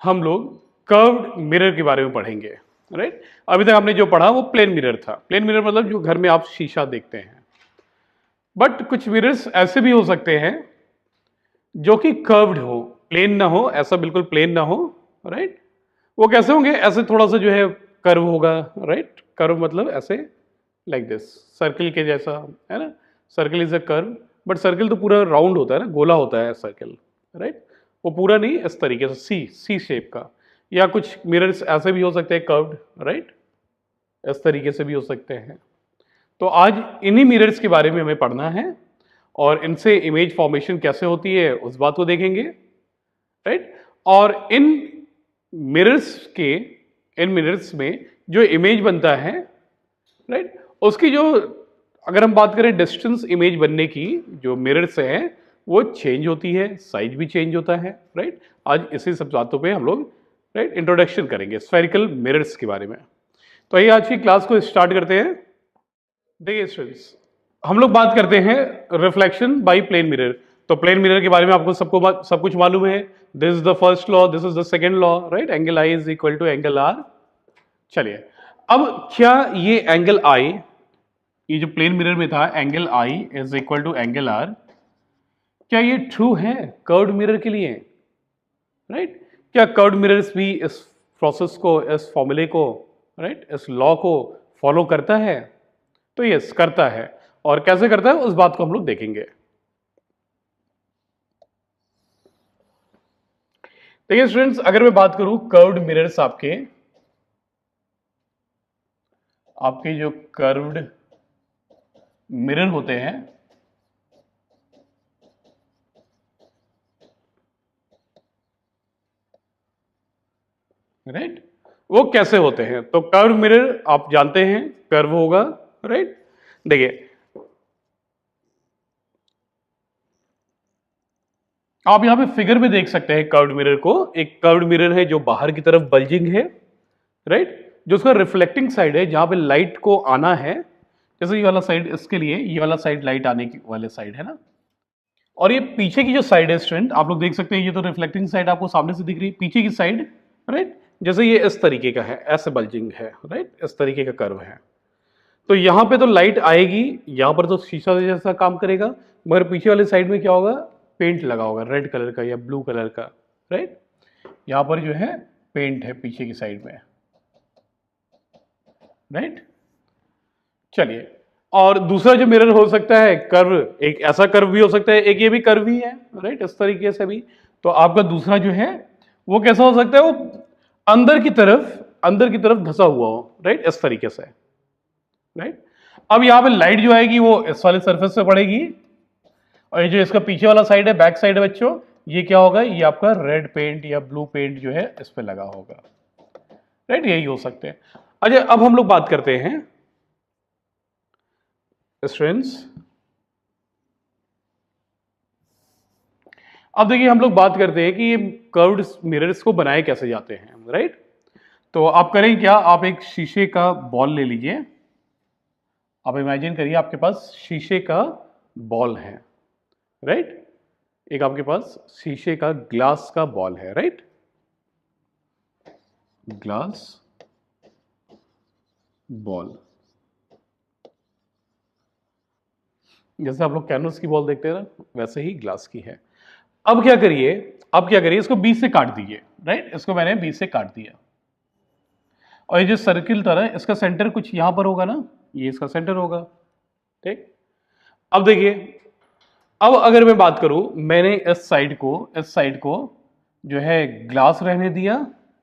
हम लोग curved mirror के बारे में पढ़ेंगे, राइट। अभी तक हमने जो पढ़ा वो प्लेन मिरर था। प्लेन मिरर मतलब जो घर में आप शीशा देखते हैं, बट कुछ मिरर्स ऐसे भी हो सकते हैं जो कि कर्व्ड हो, प्लेन ना हो, ऐसा बिल्कुल प्लेन ना हो, राइट। वो कैसे होंगे? ऐसे थोड़ा सा जो है कर्व होगा, राइट। कर्व मतलब ऐसे लाइक दिस, सर्कल के जैसा, है ना। Circle is a curve, but circle तो पूरा राउंड होता है ना, गोला होता है सर्कल, राइट। वो पूरा नहीं, इस तरीके से सी सी शेप का। या कुछ मिरर्स ऐसे भी हो सकते हैं कर्व्ड, राइट, इस तरीके से भी हो सकते हैं। तो आज इन्हीं मिरर्स के बारे में हमें पढ़ना है और इनसे इमेज फॉर्मेशन कैसे होती है उस बात को देखेंगे, राइट। और इन मिरर्स में जो इमेज बनता है, राइट, उसकी जो, अगर हम बात करें डिस्टेंस इमेज बनने की, जो मिरर्स हैं वो चेंज होती है, साइज भी चेंज होता है, राइट। आज इसी सब बातों पे हम लोग, राइट, इंट्रोडक्शन करेंगे स्फेरिकल मिरर्स के बारे में। तो आइए आज की क्लास को स्टार्ट करते हैं। देखिए स्टूडेंट्स, हम लोग बात करते हैं रिफ्लेक्शन बाय प्लेन मिरर। तो प्लेन मिरर के बारे में आपको सब कुछ मालूम है। This is the first law, this is the second law, right. Angle i is equal to angle r. चलिए, अब क्या ये एंगल आई, ये जो प्लेन मिरर में था angle i is equal to angle r, क्या ये ट्रू है कर्व्ड मिरर के लिए, राइट। क्या कर्व्ड मिरर्स भी इस प्रोसेस को, इस फॉर्मूले को, राइट, इस लॉ को फॉलो करता है? तो यस, करता है। और कैसे करता है उस बात को हम लोग देखेंगे। देखिए स्टूडेंट्स, अगर मैं बात करूं कर्व्ड मिरर्स, आपके जो कर्व्ड मिरर होते हैं, राइट, वो कैसे होते हैं? तो कर्व मिरर आप जानते हैं कर्व होगा, राइट। देखिए, आप यहां पे फिगर में देख सकते हैं कर्व्ड मिरर को। एक कर्व्ड मिरर है जो बाहर की तरफ बल्जिंग है, राइट, जो उसका रिफ्लेक्टिंग साइड है, जहां पे लाइट को आना है। जैसे ये वाला साइड, इसके लिए ये वाला साइड लाइट आने की वाले साइड है ना। और ये पीछे की जो साइड है स्टूडेंट, आप लोग देख सकते हैं, ये तो रिफ्लेक्टिंग साइड आपको सामने से दिख रही है, पीछे की साइड, राइट, जैसे ये इस तरीके का है, ऐसे बल्जिंग है, राइट, इस तरीके का कर्व है। तो यहां पे तो लाइट आएगी, यहां पर तो शीशा जैसा काम करेगा, मगर पीछे वाले साइड में क्या होगा? पेंट लगा होगा रेड कलर का या ब्लू कलर का, राइट। यहां पर जो है पेंट है पीछे की साइड में, राइट। चलिए, और दूसरा जो मिरर हो सकता है कर्व, एक ऐसा कर्व भी हो सकता है, एक ये भी कर्व ही है, राइट, इस तरीके से भी। तो आपका दूसरा जो है वो कैसा हो सकता है? वो अंदर की तरफ धंसा हुआ हो, राइट, इस तरीके से, राइट। अब यहां पे लाइट जो आएगी वो इस वाले सरफेस पे पड़ेगी, और ये जो इसका पीछे वाला साइड है, बैक साइड है बच्चों, ये क्या होगा? ये आपका रेड पेंट या ब्लू पेंट जो है इस पे लगा होगा, राइट। यही हो सकते हैं। अच्छा, अब हम लोग बात करते हैं स्टूडेंट्स, अब देखिए हम लोग बात करते हैं कि ये कर्व्ड मिरर्स को बनाए कैसे जाते हैं, राइट। तो आप करें क्या, आप एक शीशे का बॉल ले लीजिए। आप इमेजिन करिए आपके पास शीशे का बॉल है, राइट। एक आपके पास शीशे का ग्लास का बॉल है, राइट, ग्लास बॉल। जैसे आप लोग कैनवस की बॉल देखते हैं ना, वैसे ही ग्लास की है। अब क्या करिए, इसको बीच से काट दीजिए, राइट। इसको मैंने बीच से काट दिया, और ये जो सर्किल था ना, इसका सेंटर कुछ यहां पर होगा ना, ये इसका सेंटर होगा, ठीक। अब देखिए, अब अगर मैं बात करूं, मैंने इस साइड को जो है ग्लास रहने दिया,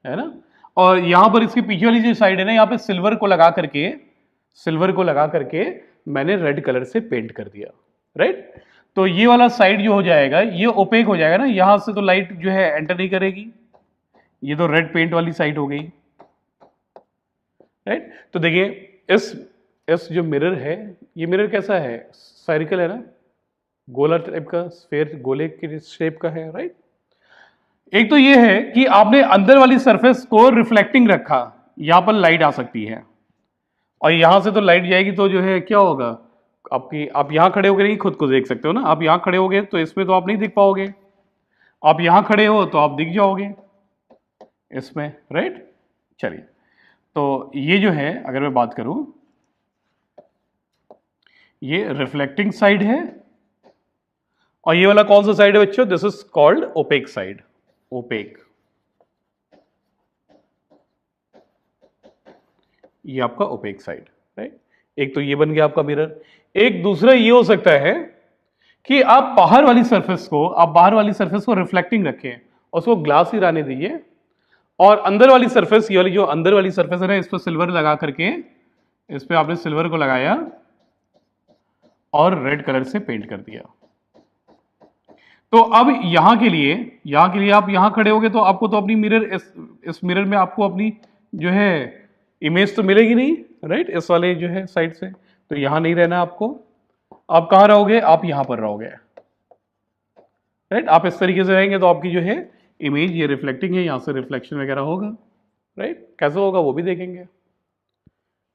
है ना। और यहां पर इसकी पीछे वाली जो साइड है ना, यहां पे सिल्वर को लगा करके मैंने रेड कलर से पेंट कर दिया, राइट। तो ये वाला साइड जो हो जाएगा, ये ओपेक हो जाएगा ना, यहां से तो लाइट जो है एंटर नहीं करेगी। ये तो रेड पेंट वाली साइड हो गई, राइट। तो देखिए, इस जो मिरर है, ये मिरर कैसा है? स्फेरिकल है ना, गोला टाइप का, स्फेयर गोले की शेप का है, राइट। एक तो ये है कि आपने अंदर वाली सरफेस को रिफ्लेक्टिंग रखा, यहां पर लाइट आ सकती है, और यहां से तो लाइट जाएगी, तो जो है क्या होगा आपकी, आप यहां खड़े होकर ही खुद को देख सकते हो ना। आप यहां खड़े होगे तो इसमें तो आप नहीं दिख पाओगे, आप यहां खड़े हो तो आप दिख जाओगे, इसमें, राइट। चलिए, तो ये जो है अगर मैं बात करूं, ये रिफ्लेक्टिंग साइड है, और ये वाला कौन सा साइड है बच्चों? This is called opaque side, opaque. ये आपका ओपेक साइड, राइट। एक तो ये बन गया आपका मिरर। एक दूसरा ये हो सकता है कि आप बाहर वाली सरफेस को रिफ्लेक्टिंग रखें, उसको ग्लास ही रहने दीजिए, और अंदर वाली सरफेस, ये वाली जो अंदर वाली सरफेस है ना, इस पर सिल्वर लगा करके, इस पे आपने सिल्वर को लगाया और रेड कलर से पेंट कर दिया। तो अब यहां के लिए आप यहां खड़े होगे तो आपको तो अपनी मिरर, इस मिरर में आपको अपनी जो है इमेज तो मिलेगी नहीं, राइट, इस वाले जो है साइड से। तो यहां नहीं रहना आपको, आप कहां रहोगे? आप यहां पर रहोगे, राइट। आप इस तरीके से रहेंगे तो आपकी जो है इमेज ये रिफ्लेक्टिंग है, यहां से रिफ्लेक्शन वगैरह होगा, राइट। कैसे होगा वो भी देखेंगे,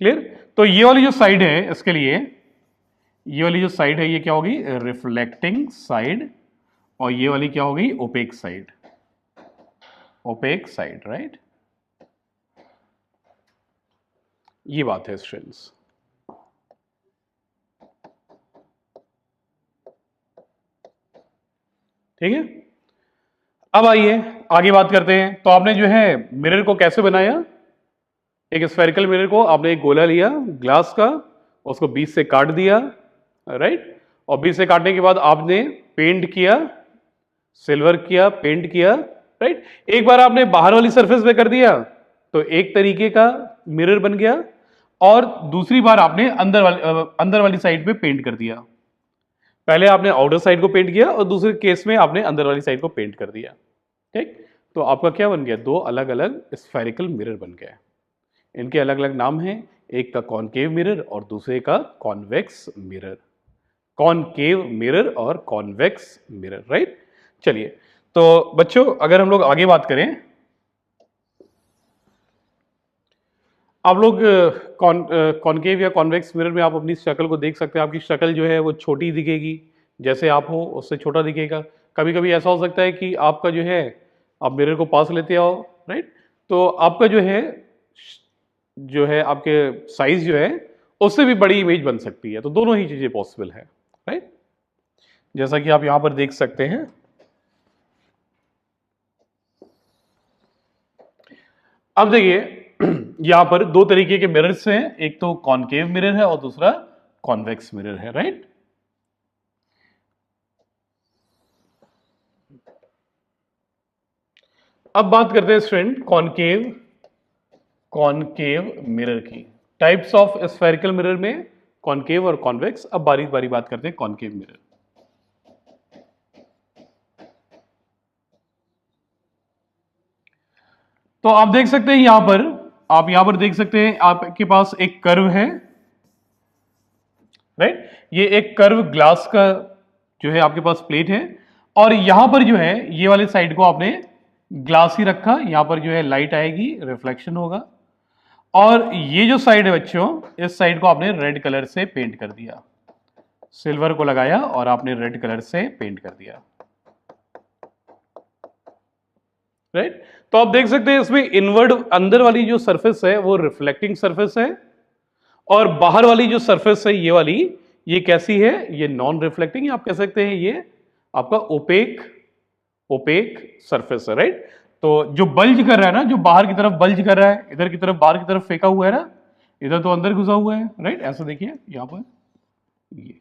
क्लियर। तो ये वाली जो साइड है, इसके लिए ये वाली जो साइड है ये क्या होगी? Reflecting side. और ये वाली क्या होगी? Opaque side, opaque side, right. ये बात है स्टूडेंट्स, ठीक है। अब आइए आगे बात करते हैं। तो आपने जो है मिरर को कैसे बनाया? एक स्फेरिकल मिरर को आपने एक गोला लिया ग्लास का, उसको बीच से काट दिया, राइट। और बीच से काटने के बाद आपने पेंट किया, सिल्वर किया, पेंट किया, राइट। एक बार आपने बाहर वाली सरफेस पे कर दिया तो एक तरीके का मिरर बन गया, और दूसरी बार आपने अंदर वाली साइड पे पेंट कर दिया। पहले आपने आउटर साइड को पेंट किया और दूसरे केस में आपने अंदर वाली साइड को पेंट कर दिया, ठीक। तो आपका क्या बन गया? दो अलग अलग स्फेरिकल मिरर बन गए। इनके अलग अलग नाम हैं, एक का कॉनकेव मिरर और दूसरे का कॉन्वेक्स मिरर। कॉनकेव मिरर और कॉन्वेक्स मिरर, राइट। चलिए, तो बच्चों अगर हम लोग आगे बात करें, आप लोग कॉनकेव या कॉन्वेक्स मिरर में आप अपनी शक्ल को देख सकते हैं। आपकी शक्ल जो है वो छोटी दिखेगी, जैसे आप हो उससे छोटा दिखेगा। कभी कभी ऐसा हो सकता है कि आपका जो है, आप मिरर को पास लेते आओ, राइट, तो आपका जो है आपके साइज जो है उससे भी बड़ी इमेज बन सकती है। तो दोनों ही चीजें पॉसिबल है, राइट, जैसा कि आप यहां पर देख सकते हैं। अब देखिए यहां पर दो तरीके के मिरर्स हैं, एक तो कॉनकेव मिरर है और दूसरा कॉन्वेक्स मिरर है, राइट। अब बात करते हैं स्टूडेंट कॉनकेव मिरर की। टाइप्स ऑफ स्फेरिकल मिरर में कॉनकेव और कॉन्वेक्स। अब बारी बारी बात करते हैं कॉनकेव मिरर। तो आप देख सकते हैं आप यहां पर देख सकते हैं आपके पास एक कर्व है, राइट। ये एक कर्व ग्लास का जो है आपके पास प्लेट है, और यहां पर जो है ये वाले साइड को आपने ग्लास ही रखा। यहां पर जो है लाइट आएगी, रिफ्लेक्शन होगा। और ये जो साइड है बच्चों, इस साइड को आपने रेड कलर से पेंट कर दिया, सिल्वर को लगाया और आपने रेड कलर से पेंट कर दिया, राइट। तो आप देख सकते हैं इसमें इनवर्ड अंदर वाली जो सरफेस है वो रिफ्लेक्टिंग सरफेस है, और बाहर वाली जो सरफेस है ये वाली, ये कैसी है? ये नॉन रिफ्लेक्टिंग, आप कह सकते हैं ये आपका ओपेक सरफेस है, राइट। तो जो बल्ज कर रहा है ना, जो बाहर की तरफ बल्ज कर रहा है, इधर की तरफ बाहर की तरफ फेंका हुआ है ना, इधर तो अंदर घुसा हुआ है, राइट। ऐसा देखिए यहां पर ये,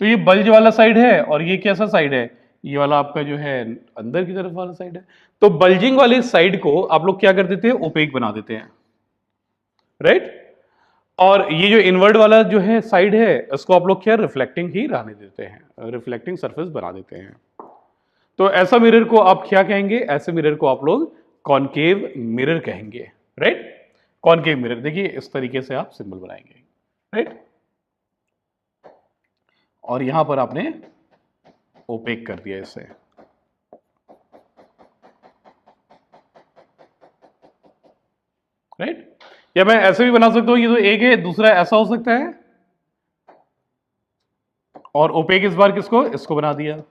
तो ये बल्ज वाला साइड है, और ये कैसा साइड है? ये वाला आपका जो है अंदर की तरफ वाला साइड है। तो बल्जिंग वाली साइड को आप लोग क्या कर देते हैं? ओपेक बना देते हैं, राइट। और ये जो इनवर्ड वाला जो है साइड है, इसको आप लोग क्या रिफ्लेक्टिंग ही रहने देते हैं, रिफ्लेक्टिंग सरफेस बना देते हैं। तो ऐसा मिरर को आप क्या कहेंगे? ऐसे मिरर को आप लोग कॉनकेव मिरर कहेंगे, राइट। कॉनकेव मिरर देखिए इस तरीके से आप सिंबल बनाएंगे, राइट। और यहां पर आपने ओपेक कर दिया इसे, राइट। या मैं ऐसे भी बना सकता हूं, ये तो एक है, दूसरा ऐसा हो सकता है, और ओपेक इस बार किसको? इसको बना दिया।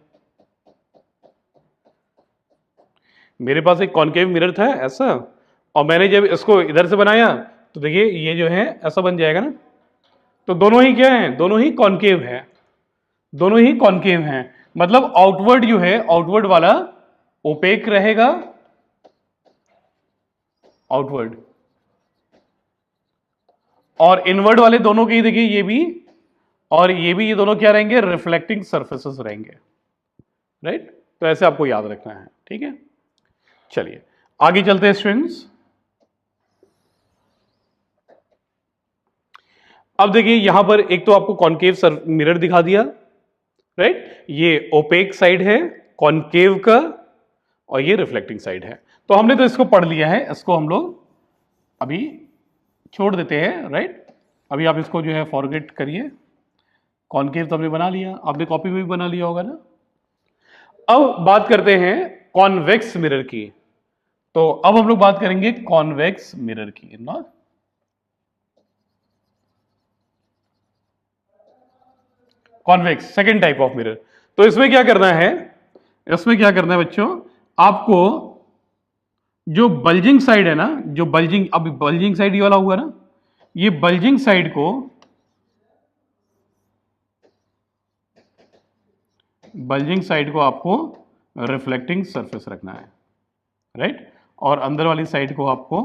मेरे पास एक कॉनकेव मिरर था ऐसा, और मैंने जब इसको इधर से बनाया तो देखिए ये जो है ऐसा बन जाएगा ना। तो दोनों ही क्या है, दोनों ही कॉनकेव है, दोनों ही कॉनकेव हैं। मतलब आउटवर्ड जो है, आउटवर्ड वाला ओपेक रहेगा, आउटवर्ड, और इनवर्ड वाले दोनों के ही देखिए ये भी और ये भी, ये दोनों क्या रहेंगे, रिफ्लेक्टिंग सरफेसेस रहेंगे, राइट। तो ऐसे आपको याद रखना है, ठीक है। चलिए आगे चलते हैं स्टूडेंट्स। अब देखिए यहां पर एक तो आपको कॉनकेव मिरर दिखा दिया, राइट। ये ओपेक साइड है कॉनकेव का और ये रिफ्लेक्टिंग साइड है। तो हमने तो इसको पढ़ लिया है, इसको हम लोग अभी छोड़ देते हैं, राइट। अभी आप इसको जो है फॉरगेट करिए। कॉनकेव तो हमने बना लिया, आपने कॉपी में भी बना लिया होगा ना। अब बात करते हैं कॉन्वेक्स मिरर की। तो अब हम लोग बात करेंगे कॉन्वेक्स मिरर की ना। Convex second type of mirror. तो इसमें क्या करना है, इसमें क्या करना है बच्चों, आपको जो बल्जिंग साइड है ना, जो बल्जिंग, अब बल्जिंग साइड ये वाला हुआ ना, ये बल्जिंग साइड को, बल्जिंग साइड को आपको रिफ्लेक्टिंग सरफेस रखना है, राइट। और अंदर वाली साइड को आपको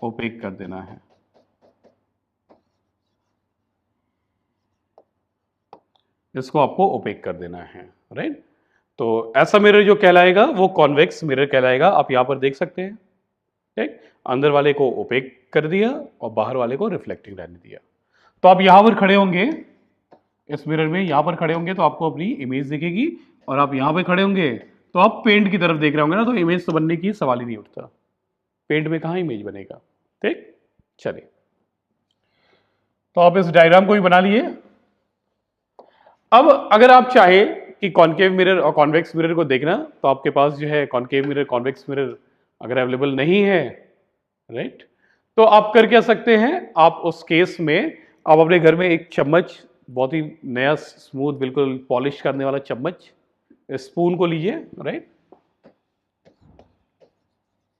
ओपेक कर देना है। इसको आपको ओपेक कर देना है, राइट। तो ऐसा मिरर जो कहलाएगा वो कॉन्वेक्स मिरर कहलाएगा। आप यहां पर देख सकते हैं, ठीक। अंदर वाले को ओपेक कर दिया और बाहर वाले को रिफ्लेक्टिंग रहने दिया। तो आप यहां पर खड़े होंगे, इस मिरर में यहां पर खड़े होंगे तो आपको अपनी इमेज दिखेगी, और आप यहां पर खड़े होंगे तो आप पेंट की तरफ देख रहे होंगे ना, तो इमेज तो बनने की सवाल ही नहीं उठता। पेंट में कहां इमेज बनेगा, ठीक। चलिए तो आप इस डायग्राम को भी बना लिए। अब अगर आप चाहे कि कॉनकेव मिरर और कॉन्वेक्स मिरर को देखना, तो आपके पास जो है कॉनकेव मिरर कॉन्वेक्स मिरर अगर अवेलेबल नहीं है, राइट, तो आप कर क्या सकते हैं, आप उस केस में आप अपने घर में एक चम्मच, बहुत ही नया स्मूथ बिल्कुल पॉलिश करने वाला चम्मच, स्पून को लीजिए, राइट,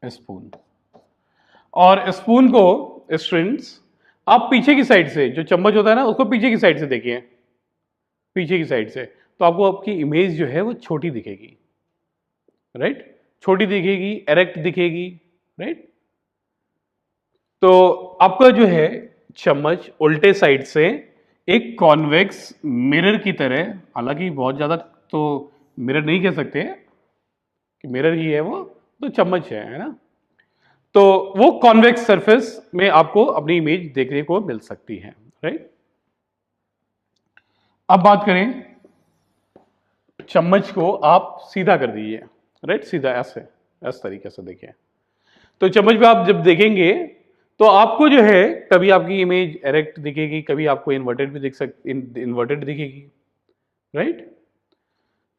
स्पून, और स्पून को स्ट्रिंग्स आप पीछे की साइड से, जो चम्मच होता है ना उसको पीछे की साइड से देखिए, पीछे की साइड से, तो आपको आपकी इमेज जो है वो छोटी दिखेगी, राइट, छोटी दिखेगी, एरेक्ट दिखेगी, राइट। तो आपका जो है चम्मच उल्टे साइड से एक कॉन्वेक्स मिरर की तरह, हालांकि बहुत ज्यादा तो मिरर नहीं कह सकते कि मिरर ही है वो, तो चम्मच है ना। तो वो कॉन्वेक्स सरफेस में आपको अपनी इमेज देखने को मिल सकती है, राइट। अब बात करें, चम्मच को आप सीधा कर दीजिए, राइट, सीधा ऐसे, इस तरीके से देखिए। तो चम्मच पे आप जब देखेंगे तो आपको जो है कभी आपकी इमेज एरेक्ट दिखेगी, कभी आपको इन्वर्टेड भी इन्वर्टेड दिखेगी, राइट।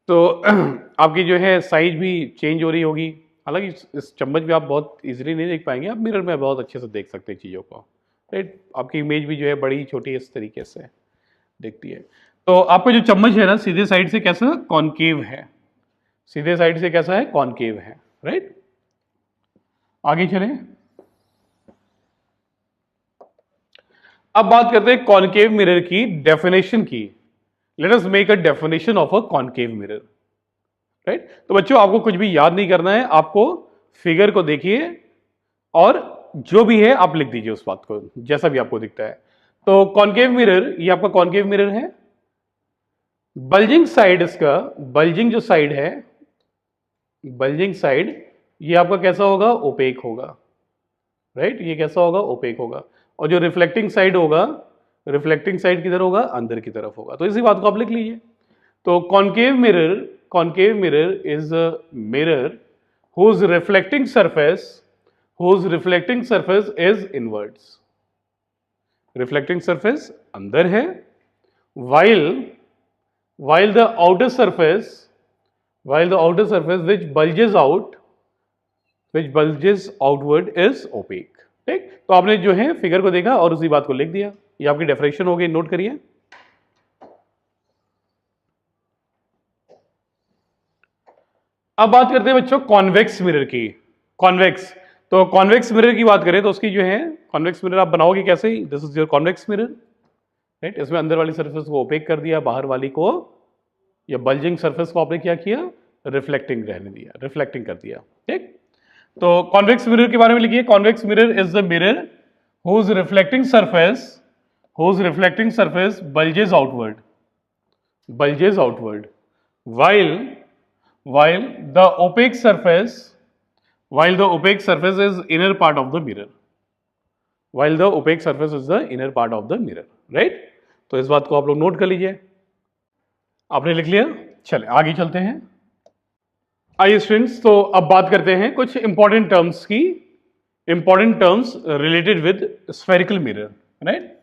तो आपकी जो है साइज भी चेंज हो रही होगी। हालांकि इस चम्मच में आप बहुत इजीली नहीं देख पाएंगे, आप मिरर में बहुत अच्छे से देख सकते हैं चीज़ों को, राइट। आपकी इमेज भी जो है बड़ी छोटी इस तरीके से दिखती है। तो आपका जो चम्मच है ना, सीधे साइड से कैसा, कॉनकेव है, सीधे साइड से कैसा है, कॉनकेव है, राइट। आगे चलें। अब बात करते हैं कॉनकेव मिरर की डेफिनेशन की। Let us make a definition of a concave mirror, right. तो बच्चों आपको कुछ भी याद नहीं करना है, आपको फिगर को देखिए और जो भी है आप लिख दीजिए उस बात को, जैसा भी आपको दिखता है। तो कॉनकेव मिरर, ये आपका कॉनकेव मिरर है। बल्जिंग साइड, इसका बल्जिंग जो साइड है, बल्जिंग साइड, ये आपका कैसा होगा, ओपेक होगा, राइट। ये कैसा होगा, ओपेक होगा। और जो रिफ्लेक्टिंग साइड होगा, रिफ्लेक्टिंग साइड किधर होगा, अंदर की तरफ होगा। तो इसी बात को आप लिख लीजिए। तो concave mirror is a mirror whose reflecting surface is inwards, reflecting surface अंदर है, while the outer surface which bulges outward is opaque, ठीक। तो आपने जो है फिगर को देखा और उसी बात को लिख दिया। ये आपकी डेफिनेशन हो गई, नोट करिए। अब बात करते हैं बच्चों कॉन्वेक्स मिरर की। कॉन्वेक्स, तो कॉन्वेक्स मिरर की बात करें तो उसकी जो है कॉन्वेक्स मिरर आप बनाओगे कैसे? This is your convex mirror, right. इसमें अंदर वाली सरफेस को ओपेक कर दिया, बाहर वाली को या बल्जिंग सरफेस को आपने क्या किया? रिफ्लेक्टिंग रहने दिया, रिफ्लेक्टिंग कर दिया, ठीक। तो कॉन्वेक्स मिरर के बारे में लिखिए, convex mirror is the mirror whose reflecting surface bulges outward while the opaque surface is inner part of the mirror, right? तो इस बात को आप लोग नोट कर लीजिए। आपने लिख लिया? चले आगे चलते हैं। आइए स्टूडेंट्स, तो अब बात करते हैं कुछ इंपॉर्टेंट टर्म्स की, important terms related with spherical mirror, right.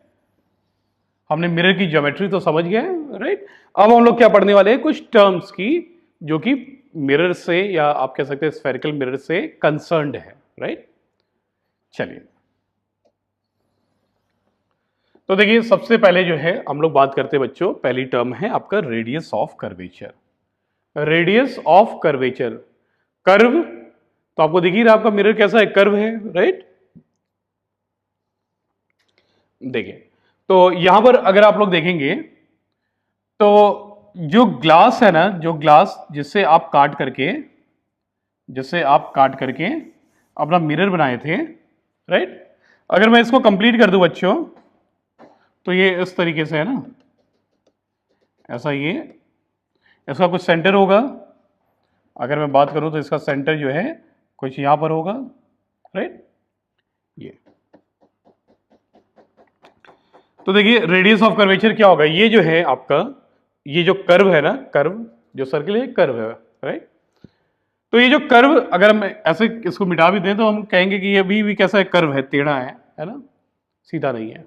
हमने मिरर की ज्योमेट्री तो समझ गए, राइट। अब हम लोग क्या पढ़ने वाले हैं? कुछ टर्म्स की जो कि मिरर से, या आप कह सकते हैं स्फेरिकल मिरर से कंसर्न्ड है, राइट। चलिए, तो देखिए सबसे पहले जो है हम लोग बात करते हैं बच्चों, पहली टर्म है आपका radius of curvature. Radius of curvature, curve, तो आपको दिख ही रहा आपका मिरर कैसा है? कर्व है, राइट। देखिए, तो यहां पर अगर आप लोग देखेंगे तो जो ग्लास है ना, जो ग्लास जिससे आप काट करके अपना मिरर बनाए थे, राइट। अगर मैं इसको कंप्लीट कर दूं बच्चों, तो ये इस तरीके से है ना, ऐसा, ये इसका कुछ सेंटर होगा। अगर मैं बात करूं तो इसका सेंटर जो है कुछ यहां पर होगा, राइट। ये तो देखिए रेडियस ऑफ कर्वेचर क्या होगा? ये जो है आपका, ये जो कर्व है ना, कर्व जो सर्किल है, कर्व है, राइट। तो ये जो कर्व, अगर हम ऐसे इसको मिटा भी दें तो हम कहेंगे कि ये अभी भी कैसा है? कर्व है, टेढ़ा है ना, सीधा नहीं है।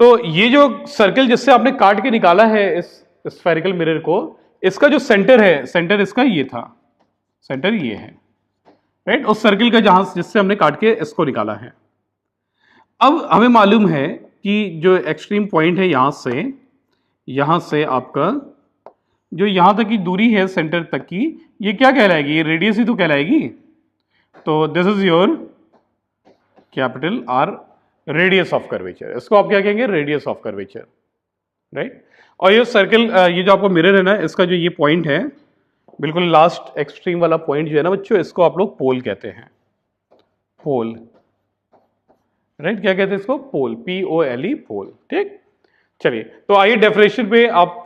तो ये जो सर्किल जिससे आपने काट के निकाला है इस स्फेरिकल मिरर को, इसका जो सेंटर है, सेंटर इसका ये था, सेंटर ये है, राइट। उस सर्किल का जहां जिससे हमने काट के इसको निकाला है। अब हमें मालूम है कि जो एक्सट्रीम पॉइंट है यहां से आपका जो यहां तक की दूरी है सेंटर तक की, ये क्या कहलाएगी? ये रेडियस ही तो कहलाएगी। तो this is your capital R, radius of curvature. इसको आप क्या कहेंगे? Radius of curvature, right. और ये सर्किल, ये जो आपको मिरर है ना, इसका जो ये पॉइंट है, बिल्कुल लास्ट एक्सट्रीम वाला पॉइंट जो है ना बच्चों, इसको आप लोग पोल कहते हैं, पोल, राइट। क्या कहते हैं इसको? पोल, POLE, पोल, ठीक। चलिए, तो आइए डेफिनेशन पे आप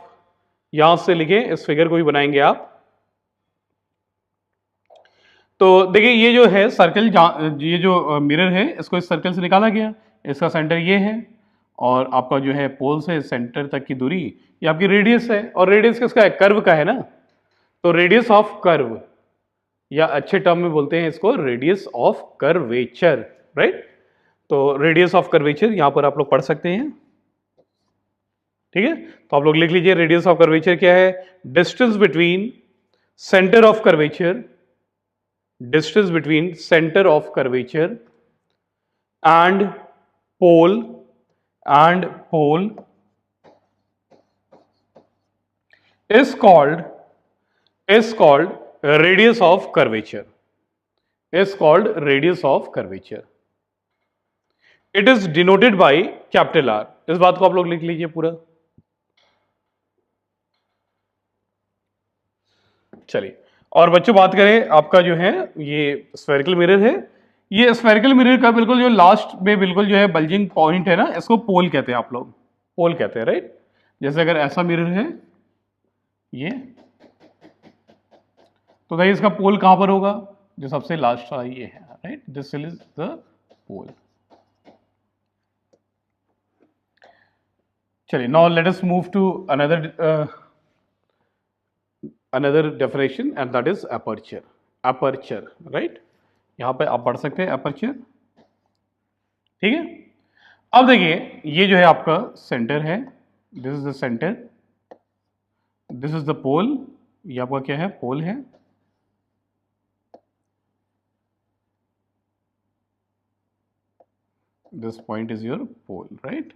यहां से लिखें, इस फिगर को भी बनाएंगे आप। तो देखिए ये जो है सर्कल, ये जो मिरर है, इसको इस सर्कल से निकाला गया, इसका सेंटर ये है, और आपका जो है पोल से सेंटर तक की दूरी ये आपकी रेडियस है। और रेडियस किसका है? कर्व का है ना। तो रेडियस ऑफ कर्व, या अच्छे टर्म में बोलते हैं इसको रेडियस ऑफ कर्वेचर, राइट। तो रेडियस ऑफ कर्वेचर यहां पर आप लोग पढ़ सकते हैं, ठीक है। तो आप लोग लिख लीजिए, रेडियस ऑफ कर्वेचर क्या है? Distance between centre of curvature, distance between centre of curvature and pole is called radius of curvature, is called radius of curvature. It is denoted by capital R. इस बात को आप लोग लिख लीजिए पूरा। चलिए, और बच्चों बात करें आपका जो है ये स्फेरिकल मिरर है, ये स्फेरिकल मिरर का बिल्कुल जो लास्ट में बिल्कुल जो है बल्जिंग पॉइंट है ना, इसको पोल कहते हैं, आप लोग पोल कहते हैं, राइट। जैसे अगर ऐसा मिरर है ये, तो भाई इसका पोल कहां पर होगा? जो सबसे लास्ट वाला ये है, right. This is the pole. चलिए, now let us move to another definition and that is aperture, right। यहां पे आप पढ़ सकते हैं aperture, ठीक है। अब देखिए ये जो है आपका सेंटर है, this is the centre, this is the pole, ये आपका क्या है? पोल है। This point is your pole, right.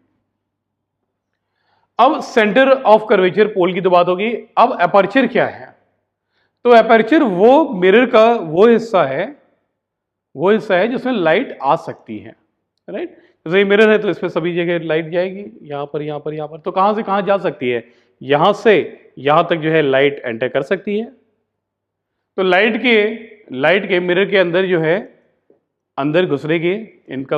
अब सेंटर ऑफ कर्वेचर पोल की तो बात होगी, अब अपर्चर क्या है? तो एपर्चर वो मिरर का वो हिस्सा है जिसमें लाइट आ सकती है, राइट। जैसे ये मिरर है तो इसमें सभी जगह लाइट जाएगी, यहाँ पर यहाँ पर यहाँ पर, तो कहाँ से कहाँ जा सकती है, यहाँ से यहाँ तक जो है लाइट एंटर कर सकती है। तो लाइट के मिरर के अंदर जो है अंदर घुसने के इनका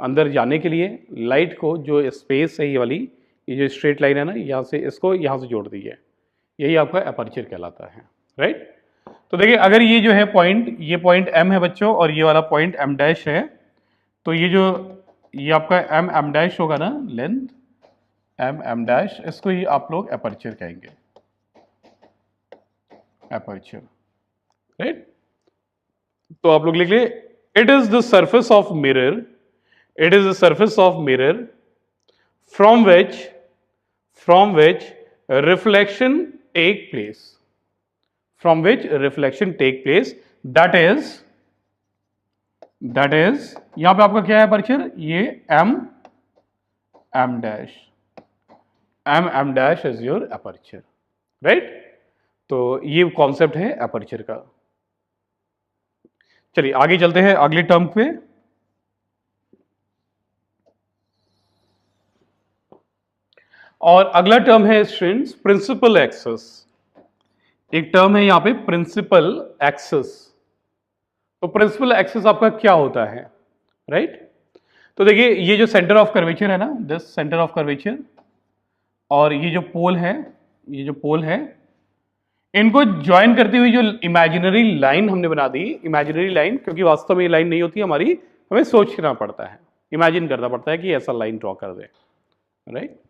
अंदर जाने के लिए लाइट को जो स्पेस है ये वाली, ये जो स्ट्रेट लाइन है ना, यहाँ से इसको यहाँ से जोड़ दीजिए, यही आपका एपर्चर कहलाता है, राइट। तो देखिए अगर ये जो है पॉइंट, ये पॉइंट M है बच्चों और ये वाला पॉइंट M डैश है, तो ये आपका M डैश होगा ना, लेंथ M डैश, इसको ही आप लोग एपर्चर कहेंगे, एपर्चर, राइट। तो आप लोग लिख लिए, it is the surface of mirror, it is the surface of mirror from which reflection take place, from which reflection take place, that is यहां पे आपका क्या है अपर्चर, ये M dash, M dash is your aperture, right. तो ये concept है aperture का। चलिए आगे चलते हैं अगले टर्म पे। और अगला टर्म है स्टूडेंट्स प्रिंसिपल एक्सिस। एक टर्म है यहां पे प्रिंसिपल एक्सिस। तो प्रिंसिपल एक्सिस आपका क्या होता है, राइट। तो देखिए ये जो सेंटर ऑफ कर्वेचर है ना, दिस सेंटर ऑफ कर्वेचर, और ये जो पोल है, इनको ज्वाइन करती हुई जो इमेजिनरी लाइन हमने बना दी, इमेजिनरी लाइन, क्योंकि वास्तव में ये लाइन नहीं होती हमारी, हमें सोचना पड़ता है, इमेजिन करना पड़ता है कि ऐसा लाइन ड्रॉ कर दे, राइट।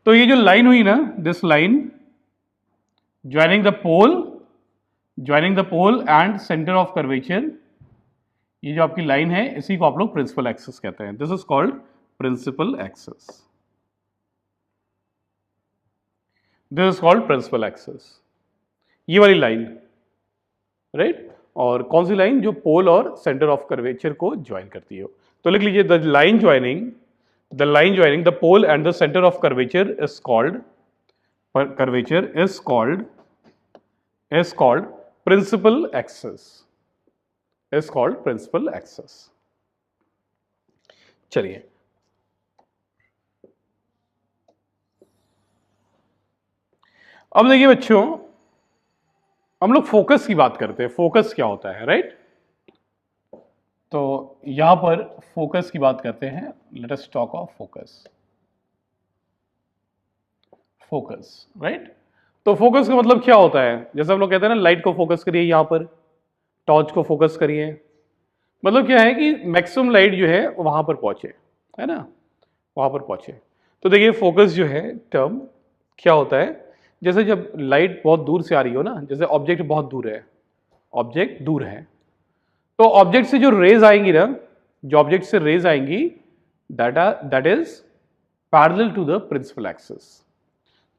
तो ये जो लाइन हुई ना, this line joining the pole and centre of curvature, ये जो आपकी लाइन है इसी को आप लोग प्रिंसिपल एक्सिस कहते हैं। This is called principal axis, this is called principal axis, ये वाली लाइन, राइट। और कौन सी लाइन, जो पोल और सेंटर ऑफ कर्वेचर को ज्वाइन करती है। तो लिख लीजिए, the line joining the pole and the centre of curvature is called principal axis, चलिए अब देखिए बच्चों, हम लोग फोकस की बात करते हैं, फोकस क्या होता है, राइट। तो यहां पर फोकस की बात करते हैं, let us talk of focus, right. तो फोकस का मतलब क्या होता है, जैसे हम लोग कहते हैं ना, लाइट को फोकस करिए, यहां पर टॉर्च को फोकस करिए, मतलब क्या है कि मैक्सिमम लाइट जो है वहां पर पहुंचे, है ना, वहां पर पहुंचे। तो देखिए फोकस जो है टर्म क्या होता है, जैसे जब लाइट बहुत दूर से आ रही हो ना, जैसे ऑब्जेक्ट बहुत दूर है, तो ऑब्जेक्ट से जो रेज आएंगी ना, that is parallel to the principal axis.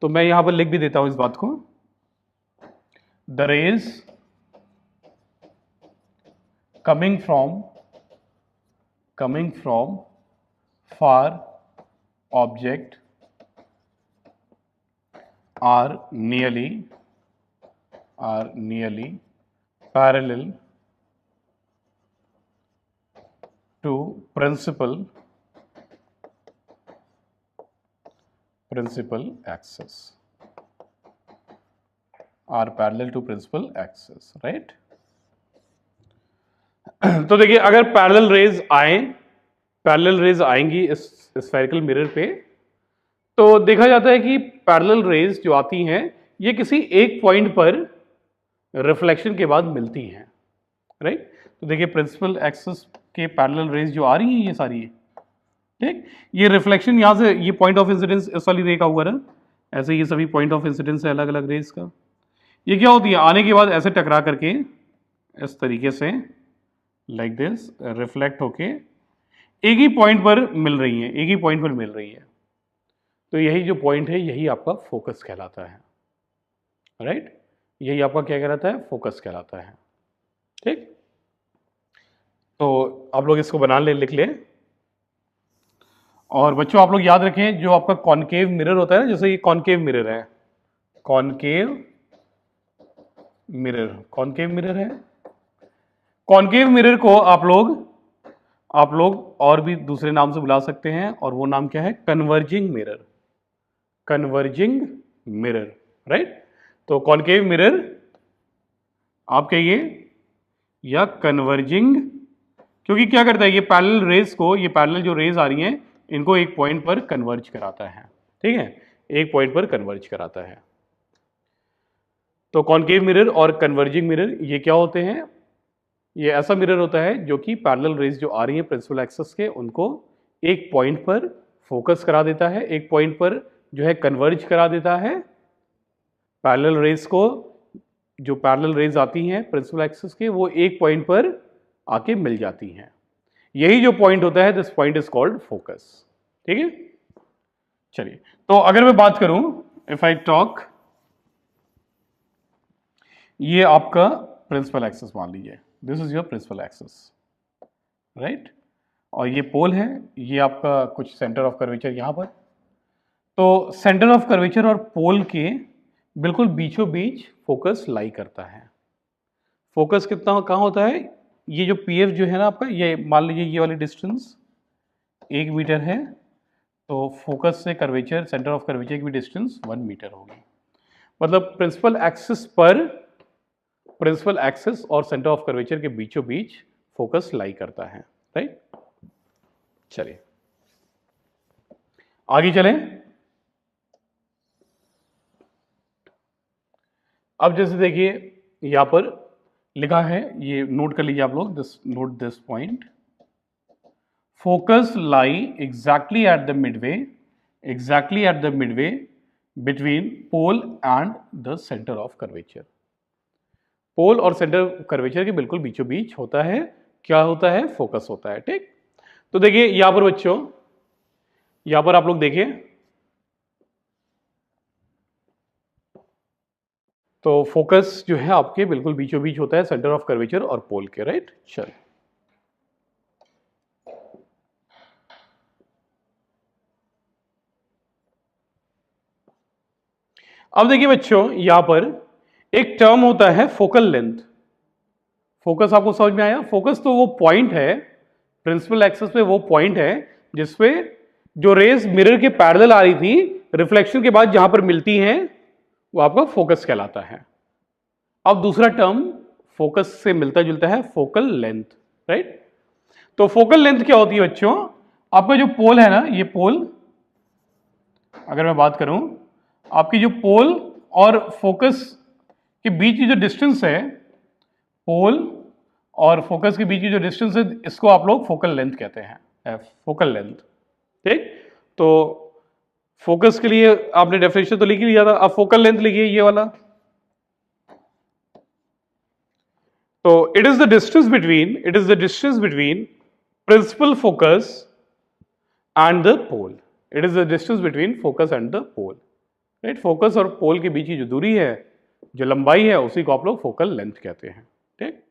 तो मैं यहां पर लिख भी देता हूं इस बात को, the rays coming from far object are nearly parallel to principal axis, right। तो देखिए अगर पैरेलल रेज आएंगी इस स्फेरिकल मिरर पे, तो देखा जाता है कि पैरेलल रेज जो आती हैं ये किसी एक पॉइंट पर रिफ्लेक्शन के बाद मिलती हैं, राइट। तो देखिए प्रिंसिपल एक्सिस के पैरेलल रेज जो आ रही हैं ये सारी, ठीक, ये रिफ्लेक्शन यहाँ से, ये पॉइंट ऑफ इंसिडेंस इस वाली रे का हुआ ना, ऐसे ये सभी पॉइंट ऑफ इंसिडेंस है अलग अलग रेज का। ये क्या होती है, आने के बाद ऐसे टकरा करके इस तरीके से लाइक दिस रिफ्लेक्ट होके एक ही पॉइंट पर मिल रही है, तो यही जो पॉइंट है यही आपका फोकस कहलाता है, राइट। यही आपका क्या कहलाता है, फोकस कहलाता है, ठीक। तो आप लोग इसको बना ले, लिख ले। और बच्चों आप लोग याद रखें, जो आपका कॉनकेव मिरर होता है ना, जैसे ये कॉनकेव मिरर है, कॉनकेव मिरर, कॉनकेव मिरर है। कॉनकेव मिरर को आप लोग और भी दूसरे नाम से बुला सकते हैं, और वो नाम क्या है? Converging mirror, converging mirror, right. तो कॉनकेव मिरर आप कहिए या कन्वर्जिंग, क्योंकि क्या करता है ये पैरेलल रेज को, ये पैरेलल जो रेज आ रही हैं इनको एक पॉइंट पर कन्वर्ज कराता है, ठीक है, एक पॉइंट पर कन्वर्ज कराता है। तो कॉनकेव मिरर और कन्वर्जिंग मिरर ये क्या होते हैं? ये ऐसा मिरर होता है जो कि पैरेलल रेज जो आ रही है प्रिंसिपल एक्सिस के, उनको एक पॉइंट पर फोकस करा देता है, एक पॉइंट पर जो है कन्वर्ज करा देता है। पैरेलल रेज को, जो पैरेलल रेज आती हैं प्रिंसिपल एक्सिस के, वो एक पॉइंट पर आके मिल जाती हैं। यही जो पॉइंट होता है, this point is called focus, ठीक है। चलिए, तो अगर मैं बात करूं, इफ आई टॉक, ये आपका प्रिंसिपल एक्सिस मान लीजिए, this is your principal axis, right, और ये पोल है, ये आपका कुछ सेंटर ऑफ कर्वेचर यहां पर। तो सेंटर ऑफ कर्वेचर और पोल के बिल्कुल बीचों बीच फोकस लाई करता है। फोकस कितना कहाँ होता है? ये जो पी एफ जो है ना आपका, ये मान लीजिए ये वाली डिस्टेंस 1 मीटर है, तो फोकस से कर्वेचर, सेंटर ऑफ कर्वेचर की भी डिस्टेंस 1 मीटर होगी। मतलब प्रिंसिपल एक्सिस पर, प्रिंसिपल एक्सिस और सेंटर ऑफ कर्वेचर के बीचों बीच फोकस लाई करता है, राइट। चलिए आगे चलें। अब जैसे देखिए यहां पर लिखा है, ये नोट कर लीजिए आप लोग, this note this point, focus lie exactly at the midway, exactly at the midway between pole and the centre of curvature. Pole और सेंटर कर्वेचर के बिल्कुल बीचों बीच होता है, क्या होता है? फोकस होता है, ठीक। तो देखिए यहां पर बच्चों, यहां पर आप लोग देखिए, तो फोकस जो है आपके बिल्कुल बीचों बीच होता है सेंटर ऑफ कर्वेचर और पोल के, राइट। चल, अब देखिए बच्चों, यहां पर एक टर्म होता है फोकल लेंथ। फोकस आपको समझ में आया? फोकस तो वो पॉइंट है प्रिंसिपल एक्सिस पे, वो पॉइंट है जिसपे जो रेज मिरर के पैरेलल आ रही थी, रिफ्लेक्शन के बाद जहां पर मिलती हैं, वो आपका फोकस कहलाता है। अब दूसरा टर्म फोकस से मिलता जुलता है, फोकल लेंथ, राइट। तो फोकल लेंथ क्या होती है बच्चों? आपका जो पोल है ना, ये पोल, अगर मैं बात करूं, आपकी जो पोल और फोकस के बीच की जो डिस्टेंस है, पोल और फोकस के बीच की जो डिस्टेंस है, इसको आप लोग फोकल लेंथ कहते हैं, एफ, फोकल लेंथ, ठीक। तो फोकस के लिए आपने डेफिनेशन तो लिख ही लिया था, अब फोकल लेंथ लिखिए ये वाला। तो it is the distance between principal focus and the pole, it is the distance between focus and the pole, right. Focus और पोल के बीच की जो दूरी है, जो लंबाई है, उसी को आप लोग फोकल लेंथ कहते हैं, ठीक।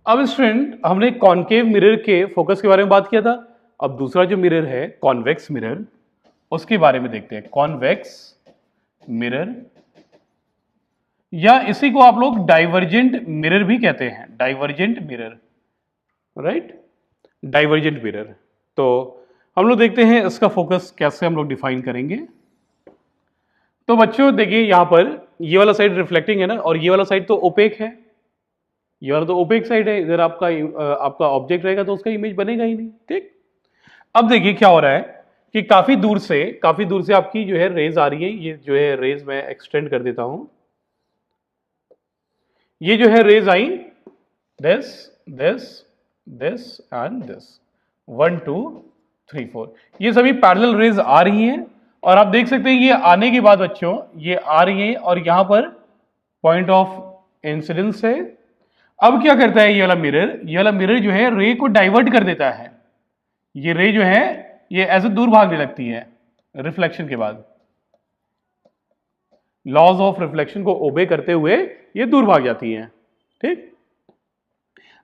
अब स्टूडेंट, हमने कॉनकेव मिरर के फोकस के बारे में बात किया था। अब दूसरा जो मिरर है कॉन्वेक्स मिरर, उसके बारे में देखते हैं। कॉन्वेक्स मिरर, या इसी को आप लोग डाइवर्जेंट मिरर भी कहते हैं, divergent mirror, right, divergent mirror. तो हम लोग देखते हैं इसका फोकस कैसे हम लोग डिफाइन करेंगे। तो बच्चों देखिए, यहां पर ये वाला साइड रिफ्लेक्टिंग है ना, और ये वाला साइड तो ओपेक है, ये वाला तो ओपेक साइड है। इधर आपका ऑब्जेक्ट रहेगा तो उसका इमेज बनेगा ही नहीं, ठीक। अब देखिए क्या हो रहा है कि काफी दूर से आपकी जो है रेज आ रही है, ये जो है रेज मैं एक्सटेंड कर देता हूं, ये जो है रेज आई, this this this and this, 1 2 3 4, ये सभी पैरेलल रेज आ रही हैं। और आप देख सकते हैं ये आने के बाद बच्चों, ये आ रही है और यहां पर पॉइंट ऑफ इंसिडेंस है। अब क्या करता है ये वाला मिरर जो है रे को डाइवर्ट कर देता है। ये रे जो है ये ऐसे दूर भागने लगती है रिफ्लेक्शन के बाद, लॉज ऑफ रिफ्लेक्शन को ओबे करते हुए ये दूर भाग जाती है, ठीक।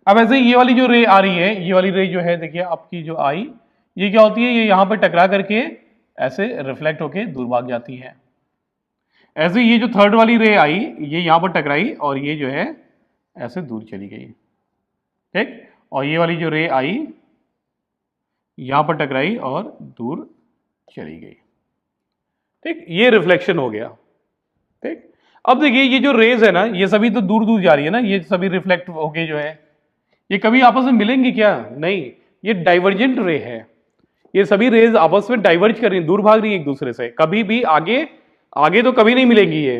अब ऐसे ये वाली जो रे आ रही है, ये वाली रे जो है देखिए आपकी जो आई, ये क्या होती है, ये यहां पर टकरा करके ऐसे रिफ्लेक्ट होके दूर भाग जाती है। ऐसे ये जो थर्ड वाली रे आई, ये यहाँ पर टकराई और ये जो है ऐसे दूर चली गई, ठीक। और ये वाली जो रे आई यहाँ पर टकराई और दूर चली गई, ठीक। ये रिफ्लेक्शन हो गया, ठीक। अब देखिए ये जो रेज है ना, ये सभी तो दूर दूर जा रही है ना, ये सभी रिफ्लेक्ट होके जो है ये कभी आपस में मिलेंगी क्या? नहीं, ये डाइवर्जेंट रे है। ये सभी रेज आपस में डाइवर्ज कर रही है, दूर भाग रही है एक दूसरे से, कभी भी आगे आगे तो कभी नहीं मिलेंगी ये,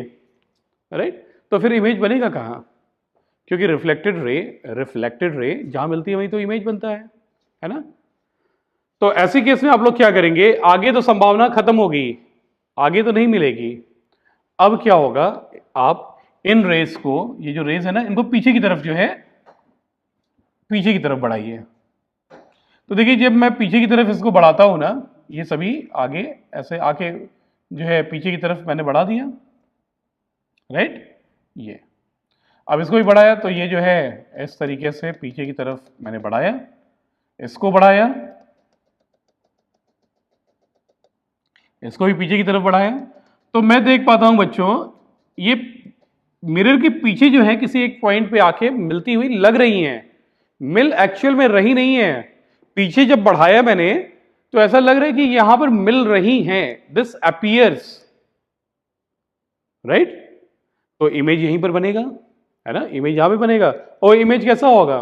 राइट। तो फिर इमेज बनेगा कहाँ? क्योंकि रिफ्लेक्टेड रे जहां मिलती है वहीं तो इमेज बनता है ना। तो ऐसे केस में आप लोग क्या करेंगे, आगे तो संभावना खत्म होगी, आगे तो नहीं मिलेगी। अब क्या होगा, आप इन रेस को, ये जो रेस है ना, इनको पीछे की तरफ जो है, पीछे की तरफ बढ़ाइए। तो देखिए जब मैं पीछे की तरफ इसको बढ़ाता हूं ना, ये सभी आगे ऐसे आके जो है पीछे की तरफ मैंने बढ़ा दिया, राइट। ये अब इसको भी बढ़ाया तो ये जो है इस तरीके से पीछे की तरफ मैंने बढ़ाया, इसको बढ़ाया, इसको भी पीछे की तरफ बढ़ाया। तो मैं देख पाता हूं बच्चों, ये मिरर के पीछे जो है किसी एक पॉइंट पे आके मिलती हुई लग रही हैं, मिल एक्चुअल में रही नहीं है। पीछे जब बढ़ाया मैंने तो ऐसा लग रहा है कि यहां पर मिल रही हैं, दिस अपीयर्स, राइट। तो इमेज यहीं पर बनेगा, है ना, इमेज यहां पे बनेगा। और इमेज कैसा होगा,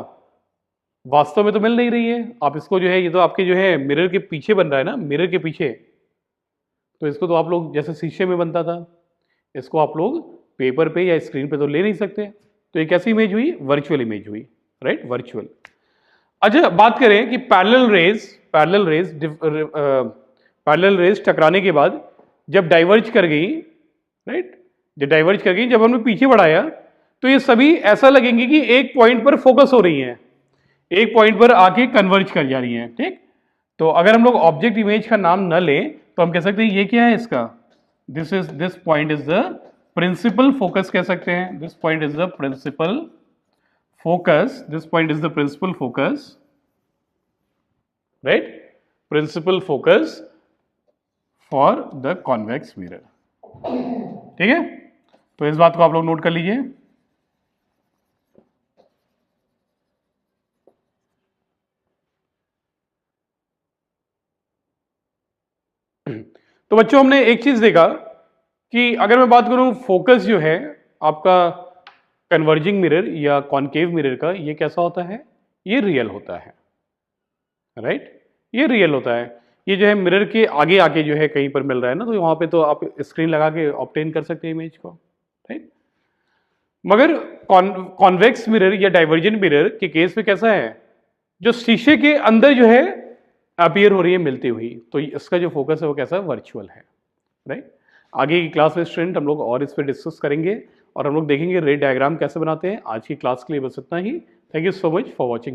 वास्तव में तो मिल नहीं रही है। आप इसको जो है, ये तो आपके जो है मिरर के पीछे बन रहा है ना, मिरर के पीछे, तो इसको तो आप लोग जैसे शीशे में बनता था, इसको आप लोग पेपर पे या स्क्रीन पे तो ले नहीं सकते। तो एक ऐसी इमेज हुई, वर्चुअल इमेज हुई, राइट, वर्चुअल। अच्छा बात करें कि पैरेलल रेज टकराने के बाद जब डाइवर्ज कर गई, राइट, जब डाइवर्ज कर गई, जब हमने पीछे बढ़ाया तो ये सभी ऐसा लगेंगे कि एक पॉइंट पर फोकस हो रही हैं, एक पॉइंट पर आके कन्वर्ज कर जा रही हैं, ठीक। तो अगर हम लोग ऑब्जेक्ट इमेज का नाम न लें तो हम कह सकते हैं ये क्या है इसका, this point is the principal focus कह सकते हैं, this point is the principal focus, this point is the principal focus, right, principal focus for the convex mirror, ठीक है। तो इस बात को आप लोग नोट कर लीजिए। तो बच्चों हमने एक चीज देखा कि अगर मैं बात करूं फोकस जो है आपका कन्वर्जिंग मिरर या कॉनकेव मिरर का, ये कैसा होता है, ये रियल होता है, राइट, ये रियल होता है। ये जो है मिरर के आगे आके जो है कहीं पर मिल रहा है ना, तो वहां पे तो आप स्क्रीन लगा के ऑब्टेन कर सकते हैं इमेज को, राइट। मगर कॉन्वेक्स मिरर या डाइवर्जेंट मिरर के केस में कैसा है, जो शीशे के अंदर जो है अपीयर हो रही है मिलती हुई, तो इसका जो फोकस है वो कैसा है, वर्चुअल है, राइट। आगे की क्लास में स्टूडेंट हम लोग और इस पर डिस्कस करेंगे और हम लोग देखेंगे रे डायग्राम कैसे बनाते हैं। आज की क्लास के लिए बस इतना ही। Thank you so much for watching.